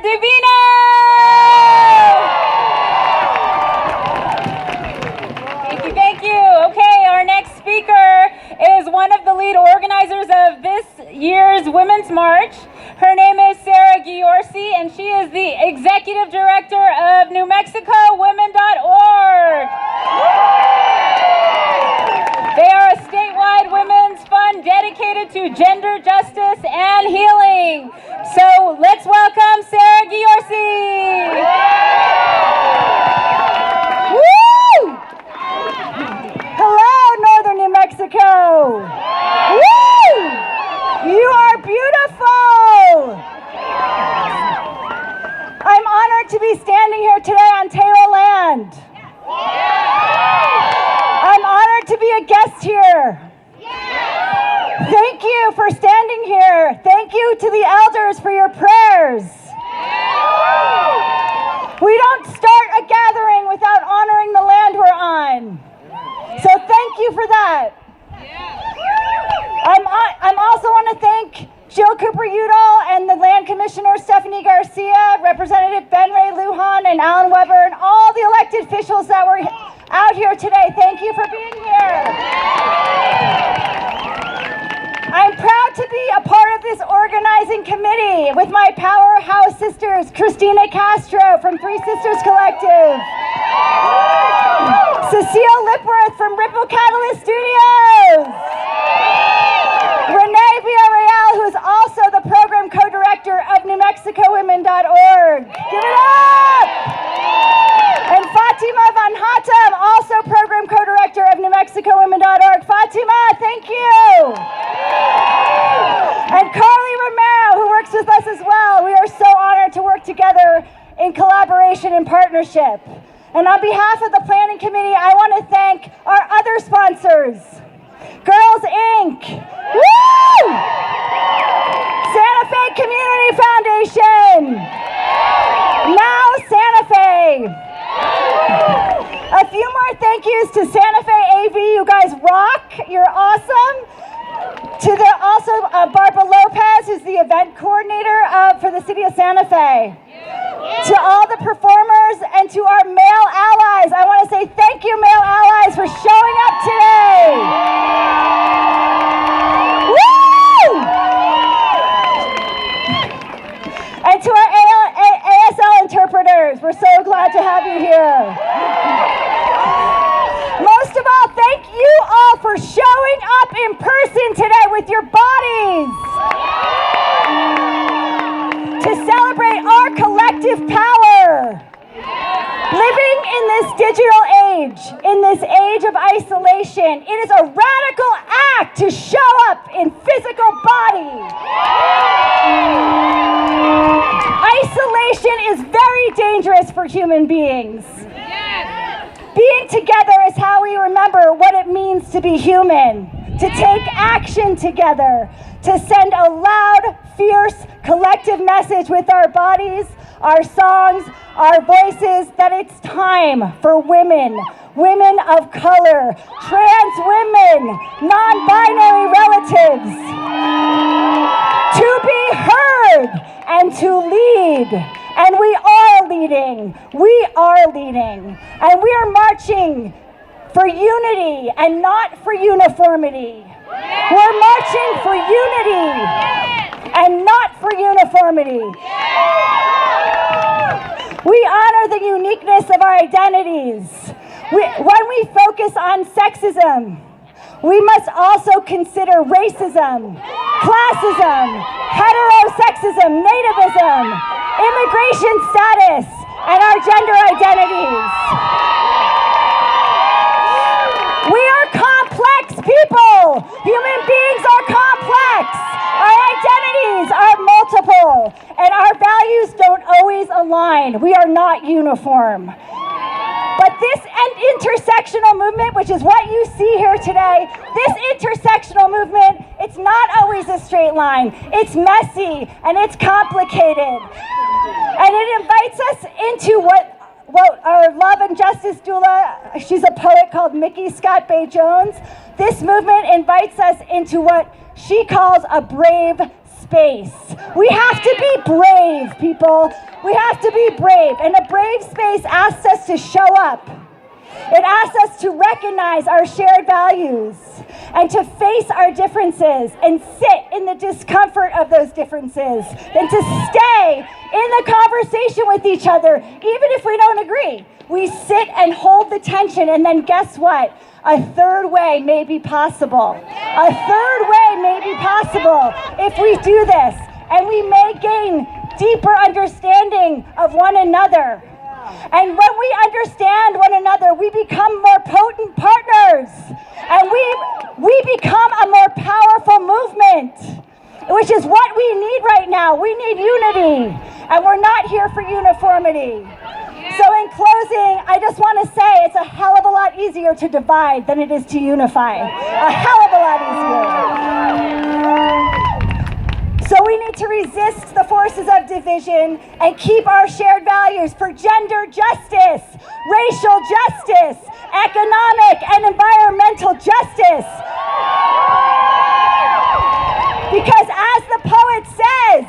Divina! Thank you. Okay, our next speaker is one of the lead organizers of this year's Women's March. Her name is Ghiorse, and she is the Executive Director of NewMexicoWomen.org. They are a statewide women's fund dedicated to gender justice and healing. So let's welcome Ghiorse. Woo! Hello, Northern New Mexico. Woo! You are beautiful. I'm honored to be standing here today on Taylor land. I'm honored to be a guest here. Thank you for standing here. Thank you to the elders for your prayers. We don't start a gathering without honoring the land we're on. So thank you for that. I'm also want to thank Jill Cooper-Udall and the Land Commissioner Stephanie Garcia, Representative Ben Ray Lujan and Alan Weber, and all the elected officials that were out here today. Thank you for being here. I'm proud to be a part of this organizing committee with my powerhouse sisters, Christina Castro from Three Sisters Collective, Cecile Lipworth from Ripple Catalyst Studios, Renee Villarreal, who is also the program co-director of NewMexicoWomen.org. Give it up! And Fatima Van Hattem, also program co-director of NewMexicoWomen.org. Fatima, thank you! And Carly Romero, who works with us as well. We are so honored to work together in collaboration and partnership. And on behalf of the Planning Committee, I want to thank our other sponsors. Girls Inc. Woo! Santa Fe Community Foundation. Now Santa Fe. A few more thank yous to Santa Fe AV. You guys rock. You're awesome. To the Barbara Lopez, who's the event coordinator for the city of Santa Fe. To all the performers and to our male allies, I want to say thank you, male allies, for showing up today. Woo! And to our ASL interpreters, we're so glad to have you here. Most of all, thank you all for showing up in person today with your bodies to celebrate our collective power. Living in this digital age, in this age of isolation, it is a radical act to show up in physical body. Isolation is very dangerous for human beings. Being together is how we remember what it means to be human, to take action together, to send a loud, fierce, collective message with our bodies, our songs, our voices, that it's time for women, women of color, trans women, non-binary relatives, to be heard and to lead. And we are leading. We are leading. And we are marching for unity and not for uniformity. We're marching for unity and not for uniformity. We honor the uniqueness of our identities. When we focus on sexism, we must also consider racism, classism, heterosexism, nativism, immigration status, and our gender identities. We are complex people. Human beings are complex. Our identities are multiple, and our values don't always align. We are not uniform. But this intersectional movement, which is what you see here today, this intersectional movement, it's not always a straight line. It's messy and it's complicated. And it invites us into what our love and justice doula, she's a poet called Mickey Scott Bay Jones. This movement invites us into what she calls a brave space. We have to be brave people. We have to be brave, and a brave space asks us to show up. It asks us to recognize our shared values and to face our differences and sit in the discomfort of those differences and to stay in the conversation with each other, even if we don't agree. We sit and hold the tension, and then guess what? A third way may be possible. A third way may be possible if we do this, and we may gain deeper understanding of one another. And when we understand one another, we become more potent partners, and we become a more powerful movement, which is what we need right now. We need unity, and we're not here for uniformity. So in closing, I just want to say it's a hell of a lot easier to divide than it is to unify. A hell of a lot easier. So we need to resist the forces of division and keep our shared values for gender justice, racial justice, economic and environmental justice. Because as the poet says,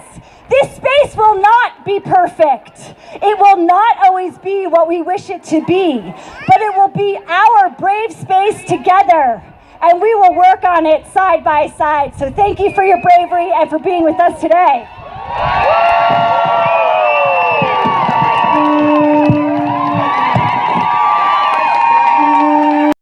this space will not be perfect. It will not always be what we wish it to be, but it will be our brave space together, and we will work on it side by side. So thank you for your bravery and for being with us today.